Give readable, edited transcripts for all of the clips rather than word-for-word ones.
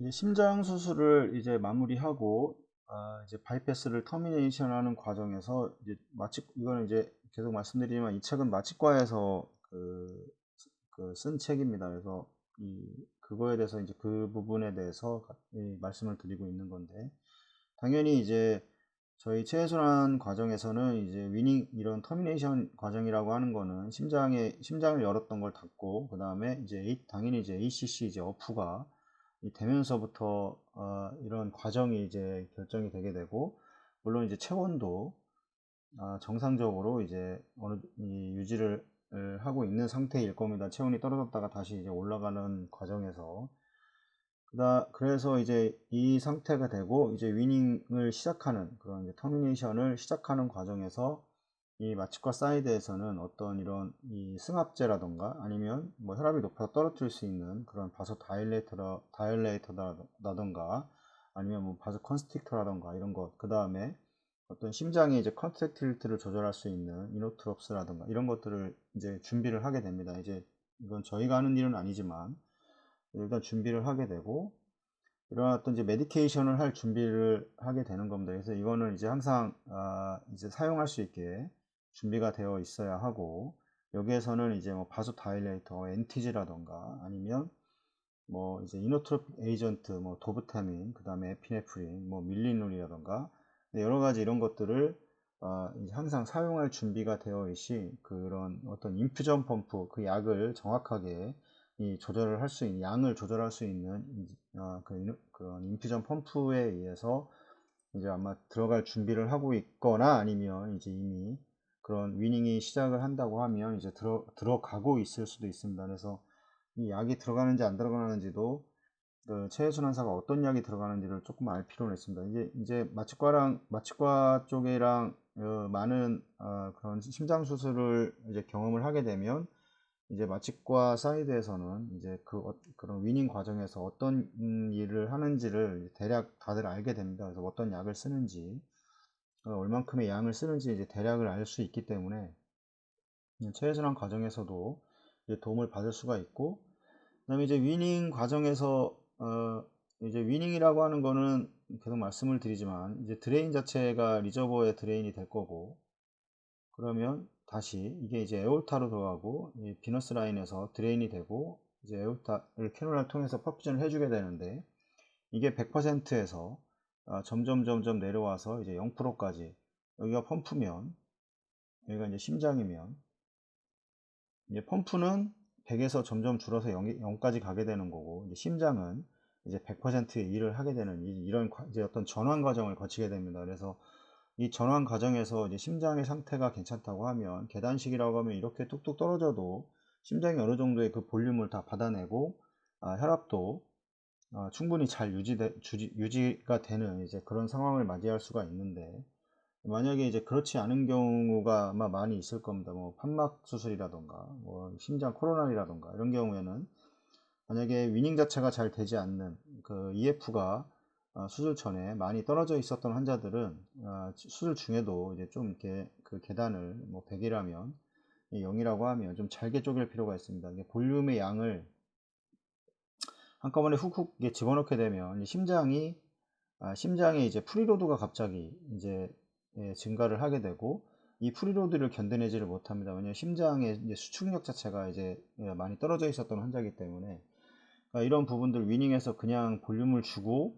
이제 심장 수술을 이제 마무리하고 이제 바이패스를 터미네이션하는 과정에서 이제 이거는 이제 계속 말씀드리지만 이 책은 마취과에서 쓴 책입니다. 그래서 그거에 대해서 이제 그 부분에 대해서 말씀을 드리고 있는 건데, 당연히 이제 저희 체해순환 과정에서는 이제 이런 터미네이션 과정이라고 하는 거는 심장을 열었던 걸 닫고, 그 다음에 이제 당연히 이제 ACC 이제 어프가 되면서부터 이런 과정이 이제 결정이 되게 되고, 물론 이제 체온도 정상적으로 이제 유지를 하고 있는 상태일 겁니다. 체온이 떨어졌다가 다시 이제 올라가는 과정에서. 그래서 이제 이 상태가 되고 이제 위닝을 시작하는 그런 이제 터미네이션을 시작하는 과정에서 이 마취과 사이드에서는 어떤 이런 이 승합제라던가 아니면 뭐 혈압이 높아서 떨어뜨릴 수 있는 그런 바소 다이레이터라던가 아니면 뭐 바소 컨스틱터라던가 이런 것, 그 다음에 어떤 심장의 이제 컨트랙틸리티를 조절할 수 있는 이노트롭스라던가 이런 것들을 이제 준비를 하게 됩니다. 이제 이건 저희가 하는 일은 아니지만 일단 준비를 하게 되고, 이런 어떤 이제 메디케이션을 할 준비를 하게 되는 겁니다. 그래서 이거는 이제 항상 이제 사용할 수 있게 준비가 되어 있어야 하고, 여기에서는 이제 뭐 바소 다일레이터, 엔티지라던가 아니면 뭐 이제 이노트로픽 에이전트, 뭐 도브타민, 그 다음에 에피네프린, 뭐 밀리놀이라던가 여러 가지 이런 것들을 이제 항상 사용할 준비가 되어 있이, 그런 어떤 인퓨전 펌프, 그 약을 정확하게 조절을 할 수 있는, 양을 조절할 수 있는 그런 인퓨전 펌프에 의해서 이제 아마 들어갈 준비를 하고 있거나, 아니면 이제 이미 그런 위닝이 시작을 한다고 하면 이제 들어가고 있을 수도 있습니다. 그래서 이 약이 들어가는지 안 들어가는지도, 그 체해순환사가 어떤 약이 들어가는지를 조금 알 필요는 있습니다. 이제 마취과 쪽이랑 많은 그런 심장 수술을 이제 경험을 하게 되면, 이제 마취과 사이드에서는 이제 그런 위닝 과정에서 어떤 일을 하는지를 대략 다들 알게 됩니다. 그래서 어떤 약을 쓰는지, 얼만큼의 양을 쓰는지 이제 대략을 알 수 있기 때문에 체해순환 과정에서도 이제 도움을 받을 수가 있고, 그다음에 이제 위닝 과정에서 이제 위닝이라고 하는 거는 계속 말씀을 드리지만, 이제 드레인 자체가 리저버의 드레인이 될 거고, 그러면 다시 이게 이제 에올타로 들어가고 이 비너스 라인에서 드레인이 되고, 이제 에올타를 캐놀라를 통해서 퍼퓨전을 해주게 되는데, 이게 100%에서 점점 내려와서 이제 0%까지, 여기가 펌프면 여기가 이제 심장이면, 이제 펌프는 100에서 점점 줄어서 0까지 가게 되는 거고, 이제 심장은 이제 100%의 일을 하게 되는 이런 이제 어떤 전환 과정을 거치게 됩니다. 그래서 이 전환 과정에서 이제 심장의 상태가 괜찮다고 하면, 계단식이라고 하면 이렇게 뚝뚝 떨어져도 심장이 어느 정도의 그 볼륨을 다 받아내고 혈압도 충분히 잘 유지가 되는 이제 그런 상황을 맞이할 수가 있는데, 만약에 이제 그렇지 않은 경우가 아마 많이 있을 겁니다. 뭐 판막 수술이라던가 뭐 심장 코로나리라던가 이런 경우에는, 만약에 위닝 자체가 잘 되지 않는 그 EF가 수술 전에 많이 떨어져 있었던 환자들은 수술 중에도 이제 좀 이렇게 그 계단을 뭐 100이라면 0이라고 하면 좀 잘게 쪼갤 필요가 있습니다. 이게 볼륨의 양을 한꺼번에 훅훅 집어넣게 되면 심장에 이제 프리로드가 갑자기 이제 증가를 하게 되고, 이 프리로드를 견뎌내지를 못합니다. 왜냐하면 심장의 이제 수축력 자체가 이제 많이 떨어져 있었던 환자이기 때문에, 이런 부분들 위닝에서 그냥 볼륨을 주고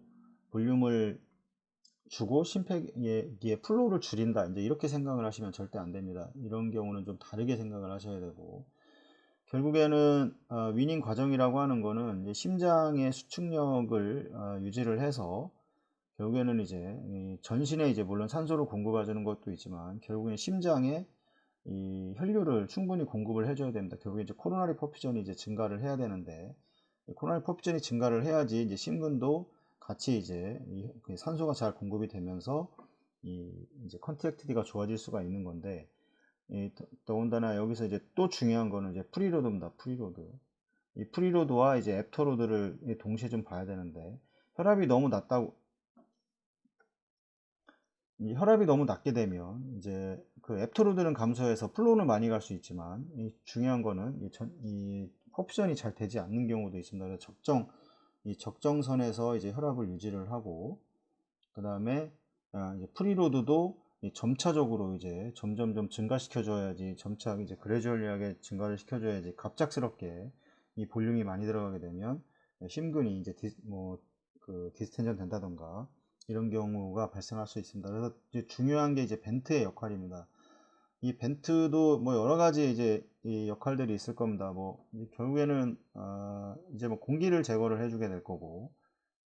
심폐기의 플로우를 줄인다, 이제 이렇게 생각을 하시면 절대 안 됩니다. 이런 경우는 좀 다르게 생각을 하셔야 되고, 결국에는 위닝 과정이라고 하는 거는 이제 심장의 수축력을 유지를 해서, 결국에는 이제 전신에 이제 물론 산소를 공급해 주는 것도 있지만, 결국엔 심장에 이 혈류를 충분히 공급을 해줘야 됩니다. 결국에 이제 코로나리 퍼퓨전이 이제 증가를 해야 되는데, 코로나리 퍼퓨전이 증가를 해야지 이제 심근도 같이 이제 그 산소가 잘 공급이 되면서 이제 컨트랙티비가 좋아질 수가 있는 건데, 더군다나 여기서 이제 또 중요한 거는 이제 프리로드입니다. 프리로드. 이 프리로드와 이제 애프터로드를 동시에 좀 봐야 되는데, 혈압이 너무 낮다고 이 혈압이 너무 낮게 되면 이제 그 애프터로드는 감소해서 플로우는 많이 갈 수 있지만, 중요한 거는 이 퍼퓨전이 잘 되지 않는 경우도 있습니다. 그래서 이 적정선에서 이제 혈압을 유지를 하고, 그 다음에 이제 프리로드도 점차적으로 이제 점점점 증가시켜줘야지, 점차 이제 그래주얼리하게 증가를 시켜줘야지, 갑작스럽게 이 볼륨이 많이 들어가게 되면 심근이 이제 디스텐전 된다던가 이런 경우가 발생할 수 있습니다. 그래서 이제 중요한 게 이제 벤트의 역할입니다. 이 벤트도 뭐 여러 가지 이제 이 역할들이 있을 겁니다. 뭐 결국에는 이제 뭐 공기를 제거를 해주게 될 거고,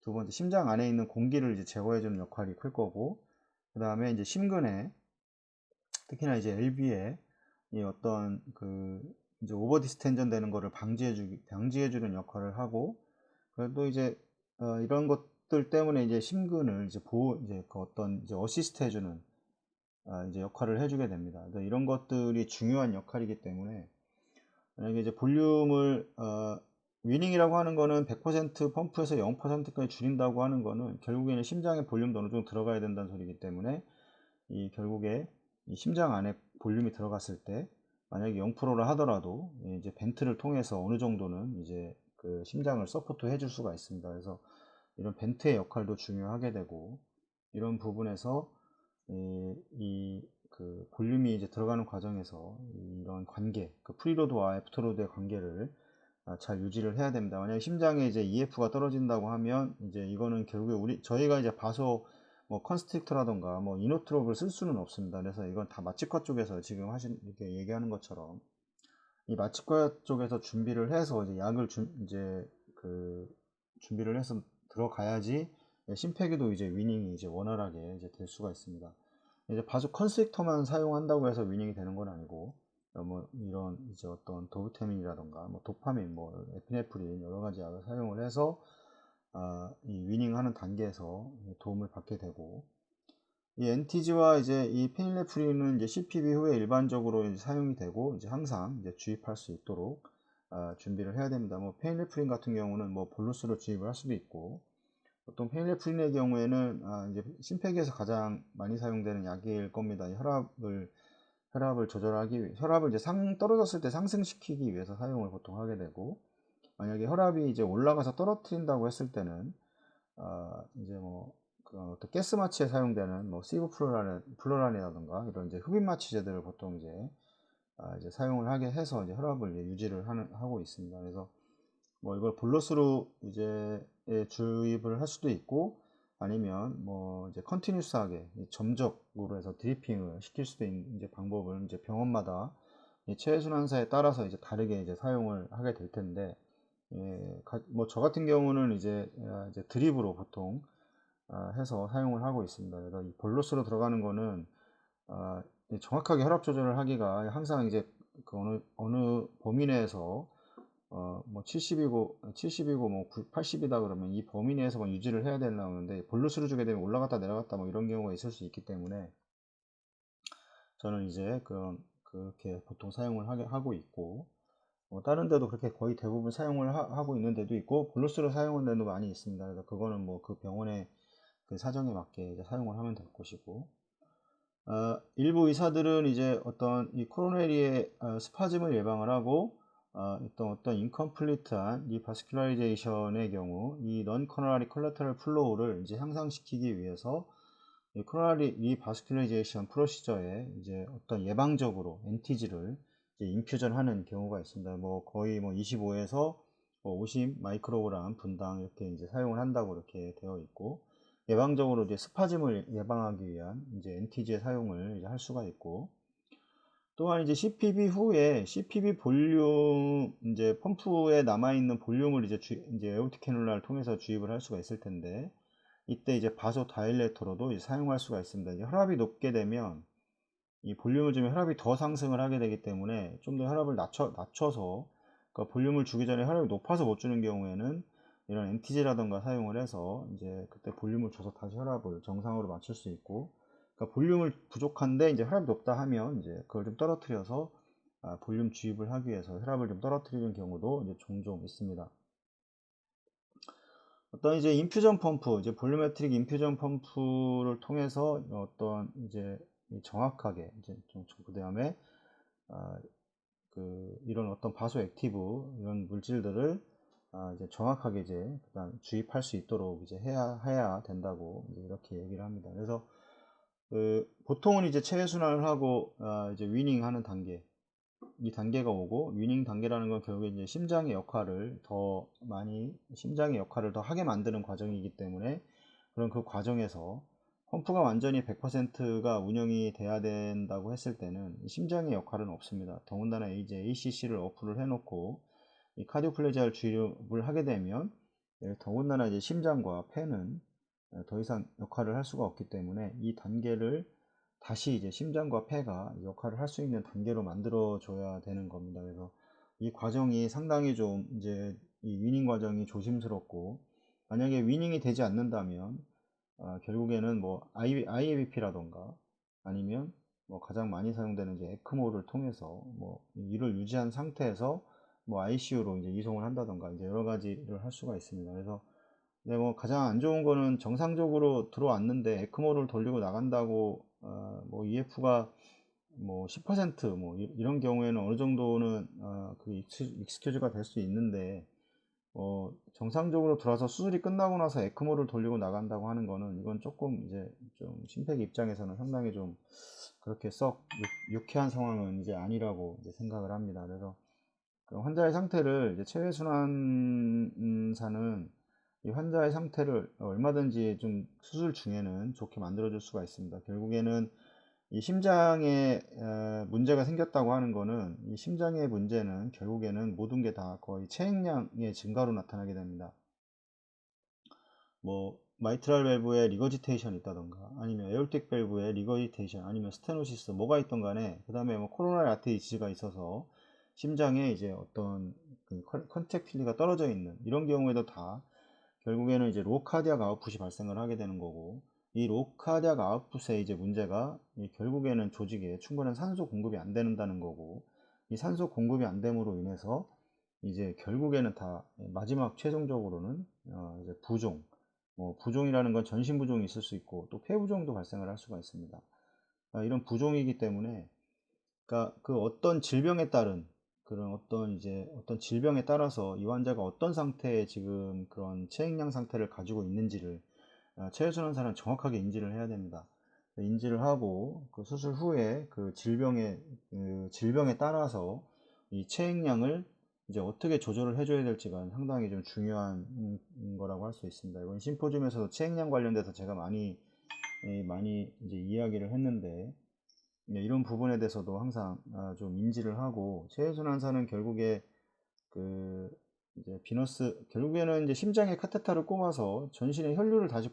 두 번째 심장 안에 있는 공기를 이제 제거해주는 역할이 클 거고, 그 다음에 이제 심근에, 특히나 이제 LV에 이 어떤 이제 오버 디스텐전 되는 거를 방지해주는 역할을 하고, 그래도 이제 이런 것들 때문에 이제 심근을 이제 이제 그 어떤 이제 어시스트 해주는 이제 역할을 해주게 됩니다. 그러니까 이런 것들이 중요한 역할이기 때문에, 만약에 이제 볼륨을 위닝이라고 하는 거는 100% 펌프에서 0%까지 줄인다고 하는 거는 결국에는 심장의 볼륨도 어느 정도 들어가야 된다는 소리이기 때문에, 이 결국에 이 심장 안에 볼륨이 들어갔을 때 만약에 0%라 하더라도 이제 벤트를 통해서 어느 정도는 이제 그 심장을 서포트 해줄 수가 있습니다. 그래서 이런 벤트의 역할도 중요하게 되고, 이런 부분에서 그 볼륨이 이제 들어가는 과정에서 이런 관계, 그 프리로드와 애프터로드의 관계를 잘 유지를 해야 됩니다. 만약에 심장에 이제 EF가 떨어진다고 하면 이제 이거는 결국에 저희가 이제 봐서 뭐 컨스트릭터라던가 뭐 이노트롭을 쓸 수는 없습니다. 그래서 이건 다 마취과 쪽에서 지금 이렇게 얘기하는 것처럼 이 마취과 쪽에서 준비를 해서 이제 약을 이제 준비를 해서 들어가야지 심폐기도 이제 위닝이 이제 원활하게 이제 될 수가 있습니다. 이제 바소 컨스트릭터만 사용한다고 해서 위닝이 되는 건 아니고, 뭐 이런 이제 어떤 도브테민이라던가 뭐 도파민, 뭐 에피네프린 여러 가지 약을 사용을 해서 이 위닝하는 단계에서 도움을 받게 되고, 이 엔티지와 이제 이 페닐레프린은 이제 CPB 후에 일반적으로 이제 사용이 되고, 이제 항상 이제 주입할 수 있도록 준비를 해야 됩니다. 뭐 페닐레프린 같은 경우는 뭐 볼루스로 주입을 할 수도 있고, 보통 페닐레프린의 경우에는 이제 심폐기에서 가장 많이 사용되는 약일 겁니다. 혈압을 조절하기 위해, 혈압을 이제 떨어졌을 때 상승시키기 위해서 사용을 보통 하게 되고, 만약에 혈압이 이제 올라가서 떨어뜨린다고 했을 때는 이제 뭐 어떤 가스 마취에 사용되는 뭐 시브플로란이라든가 이런 이제 흡입 마취제들을 보통 이제 사용을 하게 해서 이제 혈압을 이제 유지를 하고 있습니다. 그래서 뭐 이걸 볼러스로 이제 주입을 할 수도 있고, 아니면 뭐 이제 컨티뉴스하게 점적으로 해서 드리핑을 시킬 수도 있는 이제 방법을 이제 병원마다 체외순환사에 따라서 이제 다르게 이제 사용을 하게 될 텐데, 뭐 저 같은 경우는 이제 드립으로 보통 해서 사용을 하고 있습니다. 그래서 이 볼러스로 들어가는 거는 정확하게 혈압 조절을 하기가 항상 이제 그 어느 범위 내에서 뭐 70이고 뭐 80이다 그러면 이 범위 내에서만 유지를 해야 되는데, 볼루스를 주게 되면 올라갔다 내려갔다 뭐 이런 경우가 있을 수 있기 때문에, 저는 이제 그렇게 보통 사용을 하고 있고, 다른 데도 그렇게 거의 대부분 사용을 하고 있는 데도 있고, 볼루스를 사용하는 데도 많이 있습니다. 그래서 그거는 뭐 그 병원의 그 사정에 맞게 이제 사용을 하면 될 것이고, 일부 의사들은 이제 어떤 이 코로네리의 스파즘을 예방을 하고, 어떤 인컴플리트한 리바스큘라이제이션의 경우 이 넌 코로나리 콜라테럴 플로우를 이제 향상시키기 위해서 이 코로나리 리바스큘라이제이션 프로시저에 이제 어떤 예방적으로 엔티지를 이제 인퓨전하는 경우가 있습니다. 뭐 거의 뭐 25에서 50 마이크로그램 분당 이렇게 이제 사용을 한다고 이렇게 되어 있고, 예방적으로 이제 스파즘을 예방하기 위한 이제 엔티지의 사용을 이제 할 수가 있고, 또한 이제 CPB 후에 CPB 볼륨 이제 펌프에 남아 있는 볼륨을 이제 에오틱 캐놀라를 통해서 주입을 할 수가 있을 텐데, 이때 이제 바소 다일레터로도 이제 사용할 수가 있습니다. 이제 혈압이 높게 되면 이 볼륨을 주면 혈압이 더 상승을 하게 되기 때문에, 좀 더 혈압을 낮춰서 그러니까 볼륨을 주기 전에 혈압이 높아서 못 주는 경우에는 이런 엔티지라던가 사용을 해서 이제 그때 볼륨을 줘서 다시 혈압을 정상으로 맞출 수 있고, 그러니까 볼륨을 부족한데 이제 혈압이 높다 하면 이제 그걸 좀 떨어뜨려서 볼륨 주입을 하기 위해서 혈압을 좀 떨어뜨리는 경우도 이제 종종 있습니다. 어떤 이제 인퓨전 펌프, 이제 볼륨메트릭 인퓨전 펌프를 통해서 어떤 이제 정확하게 이제 그 다음에 이런 어떤 바소 액티브 이런 물질들을 이제 정확하게 이제 그다음 주입할 수 있도록 이제 해야 된다고 이제 이렇게 얘기를 합니다. 그래서 보통은 이제 체외순환을 하고 이제 위닝하는 단계, 이 단계가 오고, 위닝 단계라는 건 결국에 이제 심장의 역할을 더 하게 만드는 과정이기 때문에, 그런 그 과정에서 펌프가 완전히 100%가 운영이 돼야 된다고 했을 때는 심장의 역할은 없습니다. 더군다나 이제 ACC를 어플을 해놓고 이 카디오플레지아를 주입을 하게 되면, 더군다나 이제 심장과 폐는 더 이상 역할을 할 수가 없기 때문에, 이 단계를 다시 이제 심장과 폐가 역할을 할 수 있는 단계로 만들어 줘야 되는 겁니다. 그래서 이 과정이 상당히 좀 이제 이 위닝 과정이 조심스럽고, 만약에 위닝이 되지 않는다면 결국에는 뭐 IABP라던가 아니면 뭐 가장 많이 사용되는 이제 에크모를 통해서 뭐 이를 유지한 상태에서 뭐 ICU로 이제 이송을 한다던가 이제 여러 가지를 할 수가 있습니다. 그래서 뭐 가장 안 좋은 거는 정상적으로 들어왔는데 에크모를 돌리고 나간다고 뭐 EF가 뭐 10% 이런 경우에는 어느 정도는 그 익스큐즈가 될 수 있는데, 정상적으로 들어와서 수술이 끝나고 나서 에크모를 돌리고 나간다고 하는 거는, 이건 조금 이제 좀 심폐기 입장에서는 상당히 좀 그렇게 썩 유쾌한 상황은 이제 아니라고 이제 생각을 합니다. 그래서 그 환자의 상태를 이제 체외순환사는 이 환자의 상태를 얼마든지 좀 수술 중에는 좋게 만들어 줄 수가 있습니다. 결국에는 이 심장에 문제가 생겼다고 하는 거는, 이 심장의 문제는 결국에는 모든 게 다 거의 체액량의 증가로 나타나게 됩니다. 뭐 마이트랄 밸브에 리거지테이션이 있다던가, 아니면 에올틱 밸브에 리거지테이션, 아니면 스테노시스 뭐가 있던 간에, 그 다음에 뭐 코로나리 아테리 디지가 있어서 심장에 이제 어떤 그 컨택틸리가 떨어져 있는 이런 경우에도 다 결국에는 이제 로카디악 아웃풋이 발생을 하게 되는 거고, 이 로카디악 아웃풋의 이제 문제가 결국에는 조직에 충분한 산소 공급이 안 된다는 거고, 이 산소 공급이 안 됨으로 인해서 이제 결국에는 다 마지막 최종적으로는 이제 부종, 부종이라는 건 전신 부종이 있을 수 있고 또 폐부종도 발생을 할 수가 있습니다. 이런 부종이기 때문에, 그러니까 그 어떤 질병에 따른 그런 어떤 질병에 따라서 이 환자가 어떤 상태의 지금 그런 체액량 상태를 가지고 있는지를 체외순환사는 정확하게 인지를 해야 됩니다. 인지를 하고 그 수술 후에 그 질병에 따라서 이 체액량을 이제 어떻게 조절을 해줘야 될지가 상당히 좀 중요한 거라고 할 수 있습니다. 이번 심포지움에서도 체액량 관련돼서 제가 많이 이제 이야기를 했는데, 이런 부분에 대해서도 항상 좀 인지를 하고, 체외순환사는 결국에 그 이제 결국에는 이제 심장에 카테터를 꼽아서 전신에 혈류를 다시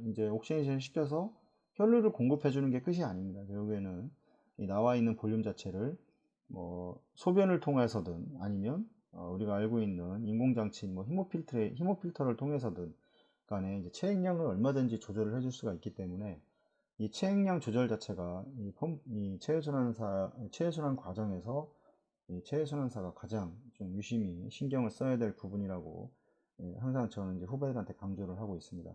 이제 옥시제이션 시켜서 혈류를 공급해 주는 게 끝이 아닙니다. 결국에는 이 나와 있는 볼륨 자체를 뭐 소변을 통해서든, 아니면 우리가 알고 있는 인공장치인 뭐 히모필터를 통해서든 간에 이제 체액량을 얼마든지 조절을 해줄 수가 있기 때문에, 이 체액량 조절 자체가 이 체외순환 과정에서 이 체외순환사가 가장 좀 유심히 신경을 써야 될 부분이라고 항상 저는 이제 후배들한테 강조를 하고 있습니다.